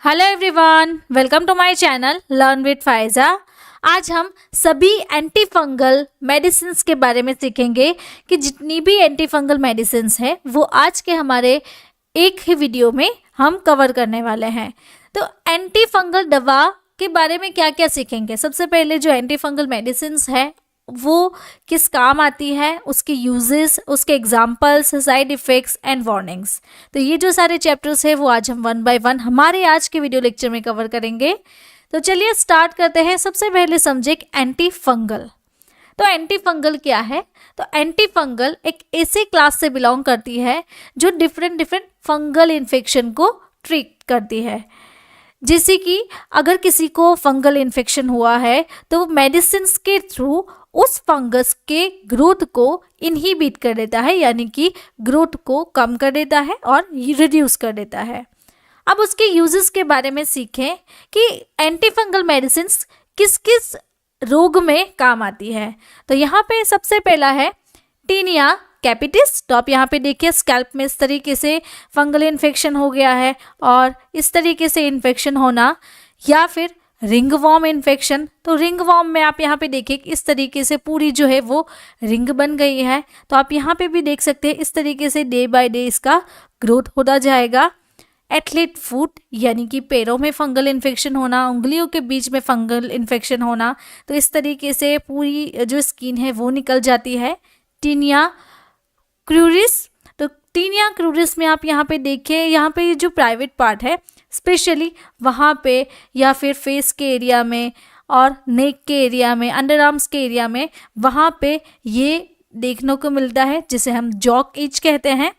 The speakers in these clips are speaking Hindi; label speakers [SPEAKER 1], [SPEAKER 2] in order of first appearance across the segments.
[SPEAKER 1] Hello everyone, welcome to my channel learn with Faiza. आज हम सभी एंटी फंगल मेडिसिन्स के बारे में सीखेंगे कि जितनी भी एंटी फंगल मेडिसिन्स हैं वो आज के हमारे एक ही वीडियो में हम कवर करने वाले हैं। तो एंटी फंगल दवा के बारे में क्या क्या सीखेंगे। सबसे पहले जो एंटी फंगल मेडिसिन्स है वो किस काम आती है, उसके यूजेस, उसके examples, side effects and warnings. तो ये जो सारे चैप्टर्स हैं वो आज हम वन बाय वन हमारे आज के वीडियो लेक्चर में कवर करेंगे। तो चलिए स्टार्ट करते हैं। सबसे पहले समझे एंटी फंगल। तो एंटी फंगल क्या है? तो एंटी फंगल एक ऐसे क्लास से बिलोंग करती है जो डिफरेंट फंगल इन्फेक्शन को ट्रीट करती है। जैसे कि अगर किसी को फंगल इन्फेक्शन हुआ है तो मेडिसिन के थ्रू उस फंगस के ग्रोथ को इनहिबिट कर देता है, यानी कि ग्रोथ को कम कर देता है और रिड्यूस कर देता है। अब उसके यूजेस के बारे में सीखें कि एंटी फंगल मेडिसिन किस किस रोग में काम आती है। तो यहाँ पे सबसे पहला है टीनिया कैपिटिस। तो आप यहाँ पे देखिए स्कैल्प में इस तरीके से फंगल इन्फेक्शन हो गया है और इस तरीके से इन्फेक्शन होना, या फिर रिंग वॉर्म इन्फेक्शन। तो रिंग वॉर्म में आप यहाँ पे देखिए इस तरीके से पूरी जो है वो रिंग बन गई है। तो आप यहाँ पे भी देख सकते हैं इस तरीके से डे बाय डे इसका ग्रोथ होता जाएगा। एथलीट फुट यानी कि पैरों में फंगल इन्फेक्शन होना, उंगलियों के बीच में फंगल इन्फेक्शन होना, तो इस तरीके से पूरी जो स्किन है वो निकल जाती है। Tinea cruris. तो टीनिया क्रूरिस में आप यहाँ पे देखिए, यहाँ पे जो प्राइवेट पार्ट है स्पेशली वहाँ पे, या फिर फेस के एरिया में और नेक के एरिया में, अंडर आर्म्स के एरिया में, वहाँ पे ये देखने को मिलता है जिसे हम जॉक इच कहते हैं।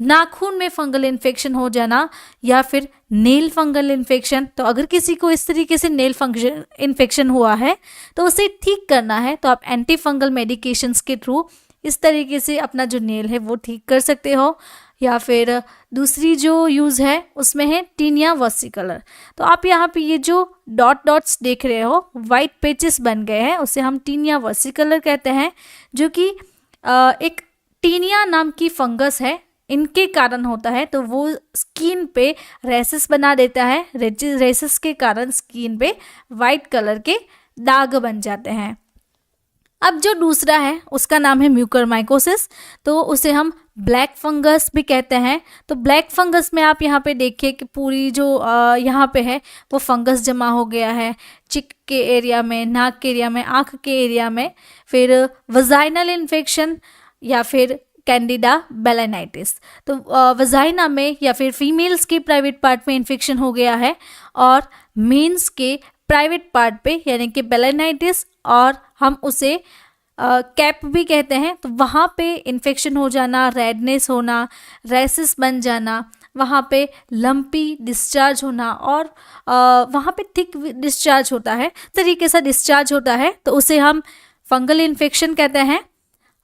[SPEAKER 1] नाखून में फंगल इन्फेक्शन हो जाना या फिर नेल फंगल इन्फेक्शन। तो अगर किसी को इस तरीके से नेल फंक्शन इन्फेक्शन हुआ है तो उसे ठीक करना है तो आप एंटी फंगल मेडिकेशंस के थ्रू इस तरीके से अपना जो नेल है वो ठीक कर सकते हो। या फिर दूसरी जो यूज़ है उसमें है टीनिया वर्सिकलर। तो आप यहाँ पे ये जो डॉट्स देख रहे हो, वाइट पेचेस बन गए हैं, उसे हम टीनिया वर्सिकलर कहते हैं, जो कि एक टीनिया नाम की फंगस है, इनके कारण होता है। तो वो स्किन पे रेसेस बना देता है। रेसेस के कारण स्किन पे वाइट कलर के दाग बन जाते हैं। अब जो दूसरा है उसका नाम है म्यूकरमाइकोसिस। तो उसे हम ब्लैक फंगस भी कहते हैं। तो ब्लैक फंगस में आप यहाँ पे देखिए कि पूरी जो यहाँ पे है वो फंगस जमा हो गया है चिक के एरिया में, नाक के एरिया में, आँख के एरिया में। फिर वजाइनल इन्फेक्शन या फिर कैंडिडा बेलेनाइटिस। तो वजाइना में या फिर फीमेल्स के प्राइवेट पार्ट में इन्फेक्शन हो गया है और मेंस के प्राइवेट पार्ट पे यानी कि बेलेनाइटिस, और हम उसे कैप भी कहते हैं। तो वहाँ पे इन्फेक्शन हो जाना, रेडनेस होना, रेसेस बन जाना, वहाँ पे लंपी डिस्चार्ज होना और वहाँ पे थिक डिस्चार्ज होता है, तरीके से डिस्चार्ज होता है, तो उसे हम फंगल इन्फेक्शन कहते हैं।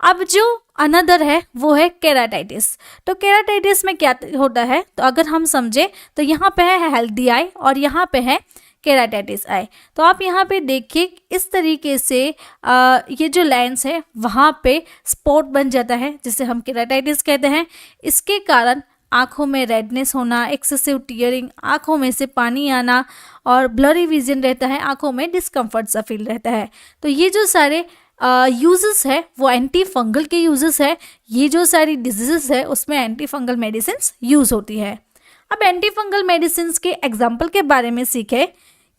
[SPEAKER 1] अब जो अनदर है वो है केराटाइटिस। तो केराटाइटिस में क्या होता है? तो अगर हम समझे तो यहाँ पे है हेल्दी आई और यहाँ पे है केराटाइटिस आई। तो आप यहाँ पे देखिए इस तरीके से ये जो लेंस है वहाँ पे स्पॉट बन जाता है जिसे हम केराटाइटिस कहते हैं। इसके कारण आँखों में रेडनेस होना, एक्सेसिव टीयरिंग, आँखों में से पानी आना और ब्लरी विजन रहता है, आँखों में डिस्कम्फर्ट सा फील रहता है। तो ये जो सारे यूजेस है वो एंटी फंगल के यूजेस है। ये जो सारी डिजीजेस है उसमें एंटी फंगल मेडिसिन यूज होती है। अब एंटी फंगल मेडिसिन के एग्जाम्पल के बारे में सीखे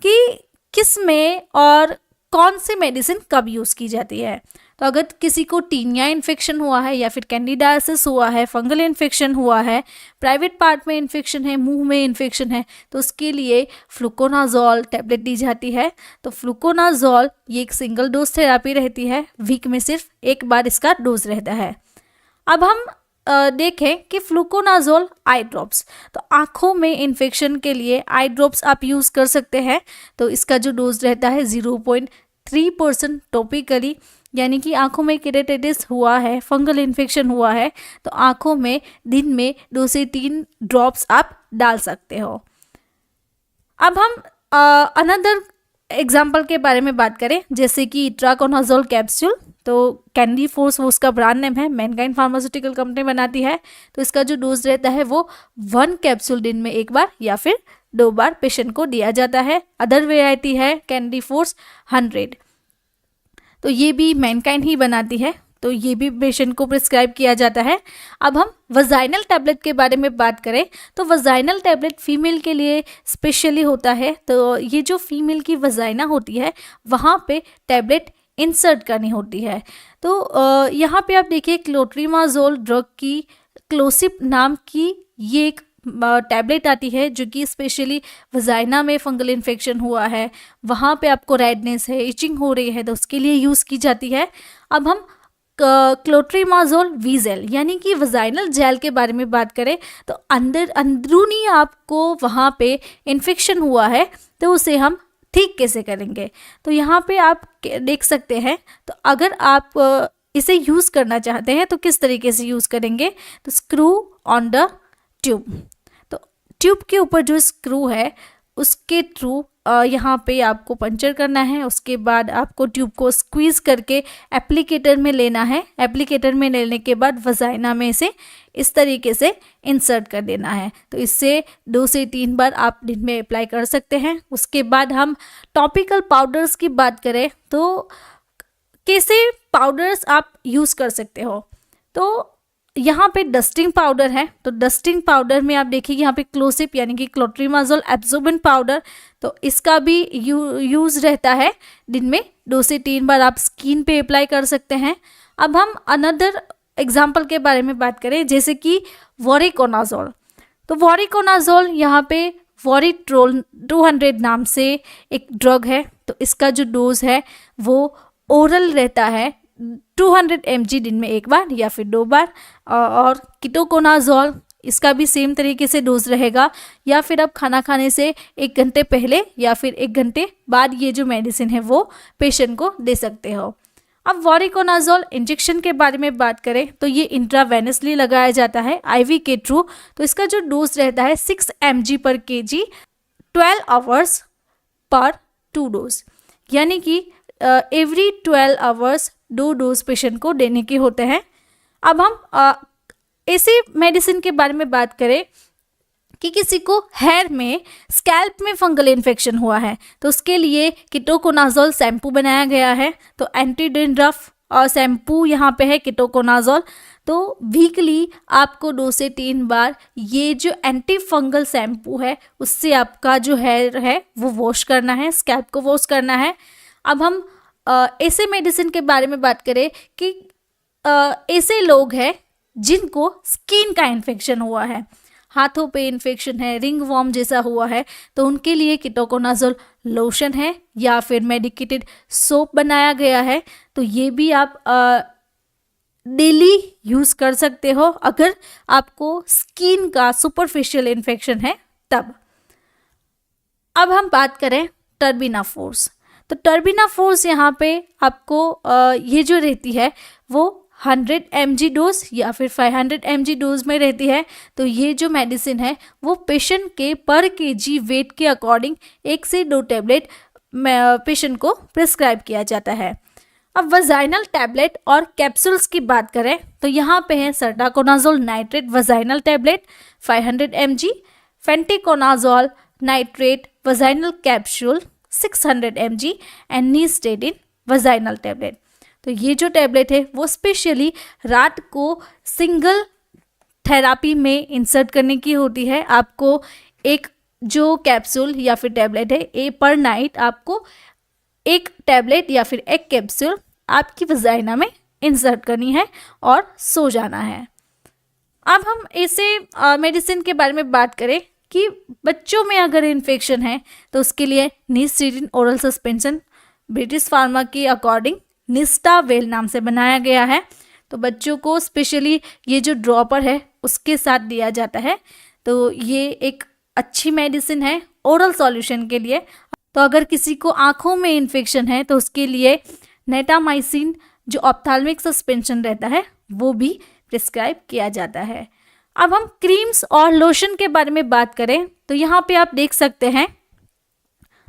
[SPEAKER 1] कि किस में और कौन सी मेडिसिन कब यूज़ की जाती है। तो अगर किसी को टीनिया इन्फेक्शन हुआ है या फिर कैंडिडाइसिस हुआ है, फंगल इन्फेक्शन हुआ है, प्राइवेट पार्ट में इन्फेक्शन है, मुंह में इन्फेक्शन है, तो उसके लिए फ्लूकोनाजोल टैबलेट दी जाती है। तो फ्लूकोनाजोल ये एक सिंगल डोज थेरापी रहती है, वीक में सिर्फ एक बार इसका डोज रहता है। अब हम देखें कि फ्लूकोनाजोल आई ड्रॉप्स। तो आँखों में इन्फेक्शन के लिए आई ड्रॉप्स आप यूज़ कर सकते हैं। तो इसका जो डोज रहता है 0.3% टॉपिकली, यानी कि आँखों में केराटाइटिस हुआ है, फंगल इन्फेक्शन हुआ है, तो आँखों में दिन में 2 से 3 ड्रॉप्स आप डाल सकते हो। अब हम अनदर एग्जाम्पल के बारे में बात करें, जैसे कि इट्राकोनाजोल कैप्सूल। तो कैंडी फोर्स वो उसका ब्रांड नेम है, मैनकाइंड फार्मास्यूटिकल कंपनी बनाती है। तो इसका जो डोज रहता है वो 1 कैप्सूल दिन में एक बार या फिर 2 बार पेशेंट को दिया जाता है। अदर वेराइटी है कैंडिफोर्स 100, तो ये भी मैनकाइंड ही बनाती है, तो ये भी पेशेंट को प्रिस्क्राइब किया जाता है। अब हम वजाइनल टैबलेट के बारे में बात करें तो वजाइनल टैबलेट फीमेल के लिए स्पेशली होता है। तो ये जो फीमेल की वजाइना होती है वहाँ पे टैबलेट इंसर्ट करनी होती है। तो यहाँ पे आप देखिए क्लोट्रीमाजोल ड्रग की क्लोसिप नाम की ये एक टैबलेट आती है जो कि स्पेशली वजाइना में फंगल इन्फेक्शन हुआ है, वहाँ पे आपको रेडनेस है, इचिंग हो रही है, तो उसके लिए यूज़ की जाती है। अब हम क्लोट्रीमाजोल वीजेल यानी कि वजाइनल जेल के बारे में बात करें तो अंदरूनी आपको वहाँ पे इन्फेक्शन हुआ है तो उसे हम ठीक कैसे करेंगे। तो यहाँ पे आप देख सकते हैं, तो अगर आप इसे यूज़ करना चाहते हैं तो किस तरीके से यूज़ करेंगे, तो स्क्रू ऑन द ट्यूब, तो ट्यूब के ऊपर जो स्क्रू है उसके थ्रू यहाँ पे आपको पंचर करना है। उसके बाद आपको ट्यूब को स्क्वीज़ करके एप्लीकेटर में लेना है। एप्लीकेटर में लेने के बाद वजाइना में से इस तरीके से इंसर्ट कर देना है। तो इससे 2 से 3 बार आप दिन में अप्लाई कर सकते हैं। उसके बाद हम टॉपिकल पाउडर्स की बात करें तो कैसे पाउडर्स आप यूज़ कर सकते हो, तो यहाँ पे डस्टिंग पाउडर है। तो डस्टिंग पाउडर में आप देखिए यहाँ पे क्लोसिप यानी कि क्लोट्रीमाजोल एब्जॉर्बेंट पाउडर, तो इसका भी यूज़ रहता है। दिन में 2 से 3 बार आप स्किन पे अप्लाई कर सकते हैं। अब हम अनदर एग्जाम्पल के बारे में बात करें जैसे कि वोरिकोनाजोल, तो वोरिकोनाजोल यहाँ पे वोरिट्रोल 200 नाम से एक ड्रग है। तो इसका जो डोज है वो ओरल रहता है 200 mg दिन में 1 बार या फिर 2 बार। और कीटोकोनाजोल इसका भी सेम तरीके से डोज रहेगा, या फिर आप खाना खाने से 1 घंटे पहले या फिर 1 घंटे बाद ये जो मेडिसिन है वो पेशेंट को दे सकते हो। अब वोरिकोनाजोल इंजेक्शन के बारे में बात करें तो ये इंट्रावेनसली लगाया जाता है IV के थ्रू। तो इसका जो डोज रहता है 6 mg पर kg 12 आवर्स पर 2 डोज, यानी कि एवरी 12 आवर्स 2 डोज पेशेंट को देने के होते हैं। अब हम ऐसी मेडिसिन के बारे में बात करें कि किसी को हेयर में स्कैल्प में फंगल इन्फेक्शन हुआ है तो उसके लिए कीटोकोनाजोल शैम्पू बनाया गया है। तो एंटी डेंड्रफ और शैम्पू यहाँ पे है कीटोकोनाजोल। तो वीकली आपको 2 से 3 बार ये जो एंटी फंगल शैम्पू है उससे आपका जो हेयर है वो वॉश करना है, स्कैल्प को वॉश करना है। अब हम ऐसे मेडिसिन के बारे में बात करें कि ऐसे लोग हैं जिनको स्किन का इन्फेक्शन हुआ है, हाथों पे इन्फेक्शन है, रिंग वॉर्म जैसा हुआ है, तो उनके लिए कीटोकोनाजोल लोशन है या फिर मेडिकेटेड सोप बनाया गया है। तो ये भी आप डेली यूज़ कर सकते हो अगर आपको स्किन का सुपरफिशियल इन्फेक्शन है तब। अब हम बात करें टर्बिनाफोर्स, तो टर्बिनाफोर्स यहाँ पे आपको ये जो रहती है वो 100 mg डोज या फिर 500 mg डोज में रहती है। तो ये जो मेडिसिन है वो पेशेंट के पर kg वेट के अकॉर्डिंग 1 से 2 टैबलेट पेशेंट को प्रिस्क्राइब किया जाता है। अब वजाइनल टैबलेट और कैप्सूल्स की बात करें तो यहाँ पे है sertaconazole nitrate vaginal tablet 500 mg, fenticonazole nitrate vaginal capsule 600 mg and nystatin vaginal tablet. तो ये जो टैबलेट है वो स्पेशली रात को सिंगल थेरापी में इंसर्ट करने की होती है। आपको एक जो कैप्सूल या फिर टैबलेट है पर नाइट आपको 1 टैबलेट या फिर 1 कैप्सूल आपकी वजाइना में इंसर्ट करनी है और सो जाना है। अब हम ऐसे मेडिसिन के बारे में बात करें कि बच्चों में अगर इन्फेक्शन है तो उसके लिए नीस्टेटिन ओरल सस्पेंशन ब्रिटिश फार्मा के अकॉर्डिंग निस्टावेल नाम से बनाया गया है। तो बच्चों को स्पेशली ये जो ड्रॉपर है उसके साथ दिया जाता है। तो ये एक अच्छी मेडिसिन है ओरल सॉल्यूशन के लिए। तो अगर किसी को आँखों में इन्फेक्शन है तो उसके लिए नेटामाइसिन जो ऑप्थाल्मिक सस्पेंशन रहता है वो भी प्रिस्क्राइब किया जाता है। अब हम क्रीम्स और लोशन के बारे में बात करें तो यहाँ पे आप देख सकते हैं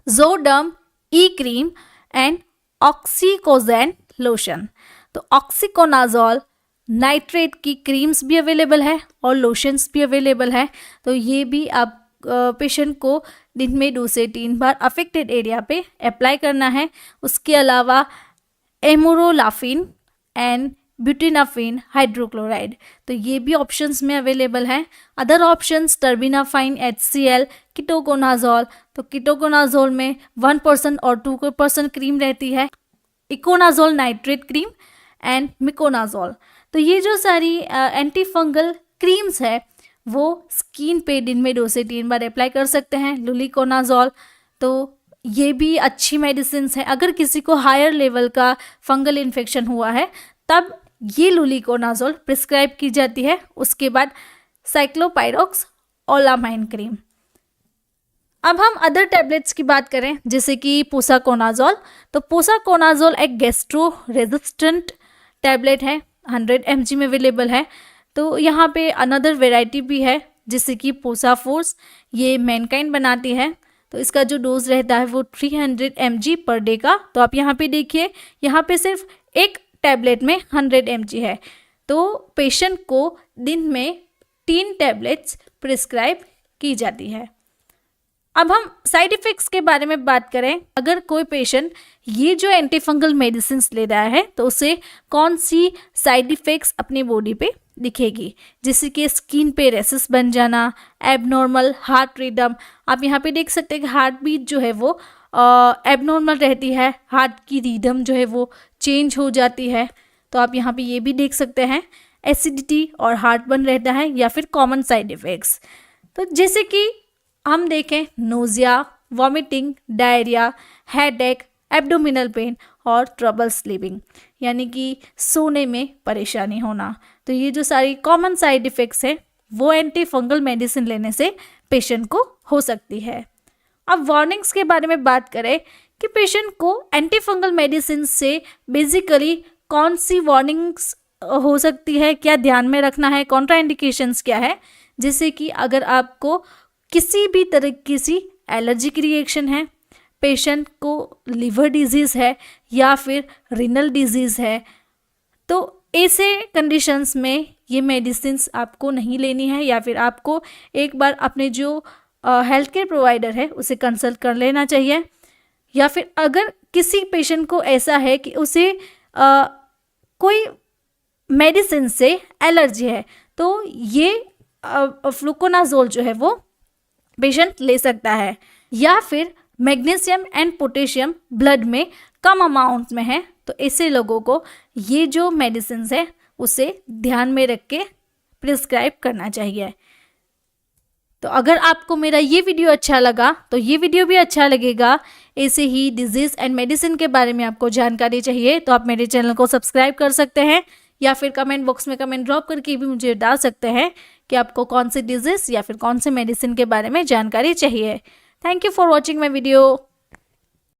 [SPEAKER 1] ज़ोडर्म ई क्रीम एंड ऑक्सीकोजेन लोशन। तो ऑक्सीकोनाजोल नाइट्रेट की क्रीम्स भी अवेलेबल है और लोशंस भी अवेलेबल है। तो ये भी आप पेशेंट को दिन में 2 से 3 बार अफेक्टेड एरिया पे अप्लाई करना है। उसके अलावा एमोरोलाफिन एंड ब्यूटेनाफिन हाइड्रोक्लोराइड, तो ये भी ऑप्शंस में अवेलेबल हैं। अदर ऑप्शंस टर्बिनाफाइन HCl, कीटोकोनाजोल, तो कीटोकोनाजोल में 1% और 2% क्रीम रहती है, econazole nitrate cream and miconazole. तो ये जो सारी एंटी फंगल क्रीम्स है वो स्किन पे दिन में 2 से 3 बार अप्लाई कर सकते हैं। लुलिकोनाजोल, तो ये भी अच्छी मेडिसिन है। अगर किसी को हायर लेवल का फंगल इन्फेक्शन हुआ है तब ये लुलिकोनाजोल प्रिस्क्राइब की जाती है। उसके बाद साइक्लोपायरोक्स ओलामाइन क्रीम। अब हम अदर टैबलेट्स की बात करें जैसे कि पोसाकोनाजोल, तो पोसाकोनाजोल एक गैस्ट्रो रेजिस्टेंट टैबलेट है, 100 mg में अवेलेबल है। तो यहाँ पे अनदर वेराइटी भी है जैसे कि पोसाफोर्स, ये मैनकाइंड बनाती है। तो इसका जो डोज रहता है वो 300 mg पर डे का। तो आप यहाँ पे देखिए, यहाँ पे सिर्फ एक टैबलेट में 100 mg है। तो पेशेंट को दिन में 3 टैबलेट्स प्रिस्क्राइब की जाती है। अब हम साइड इफ़ेक्ट्स के बारे में बात करें, अगर कोई पेशेंट ये जो एंटी फंगल मेडिसिन ले रहा है तो उसे कौन सी साइड इफ़ेक्ट्स अपनी बॉडी पे दिखेगी, जैसे कि स्किन पे रेसेस बन जाना, एबनॉर्मल हार्ट रिदम। आप यहाँ पे देख सकते हैं कि हार्ट बीट जो है वो एबनॉर्मल रहती है, हार्ट की रिदम जो है वो चेंज हो जाती है। तो आप यहाँ पे ये भी देख सकते हैं एसिडिटी और हार्ट बर्न रहता है, या फिर कॉमन साइड इफ़ेक्ट्स। तो जैसे कि हम देखें nausea, vomiting, diarrhoea, headache, abdominal pain और ट्रबल स्लीपिंग, यानी कि सोने में परेशानी होना। तो ये जो सारी कॉमन साइड इफ़ेक्ट्स हैं वो एंटी फंगल मेडिसिन लेने से पेशेंट को हो सकती है। अब वार्निंग्स के बारे में बात करें कि पेशेंट को एंटी फंगल मेडिसिन से बेसिकली कौन सी वार्निंग्स हो सकती है, क्या ध्यान में रखना है, कॉन्ट्राइंडिकेशंस क्या है। जैसे कि अगर आपको किसी भी तरह की सी एलर्जिक रिएक्शन है, पेशेंट को लिवर डिजीज़ है या फिर रिनल डिजीज़ है, तो ऐसे कंडीशंस में ये मेडिसिन्स आपको नहीं लेनी है, या फिर आपको एक बार अपने जो हेल्थ केयर प्रोवाइडर है उसे कंसल्ट कर लेना चाहिए। या फिर अगर किसी पेशेंट को ऐसा है कि उसे कोई मेडिसिन से एलर्जी है तो ये फ्लूकोनाजोल जो है वो पेशेंट ले सकता है। या फिर मैग्नीशियम एंड पोटेशियम ब्लड में कम अमाउंट में है, तो ऐसे लोगों को ये जो मेडिसिन है उसे ध्यान में रख के प्रिस्क्राइब करना चाहिए। तो अगर आपको मेरा ये वीडियो अच्छा लगा तो ये वीडियो भी अच्छा लगेगा। ऐसे ही डिजीज़ एंड मेडिसिन के बारे में आपको जानकारी चाहिए तो आप मेरे चैनल को सब्सक्राइब कर सकते हैं, या फिर कमेंट बॉक्स में कमेंट ड्रॉप करके भी मुझे डाल सकते हैं कि आपको कौन से डिजीज़ या फिर कौन से मेडिसिन के बारे में जानकारी चाहिए। Thank you for watching my video.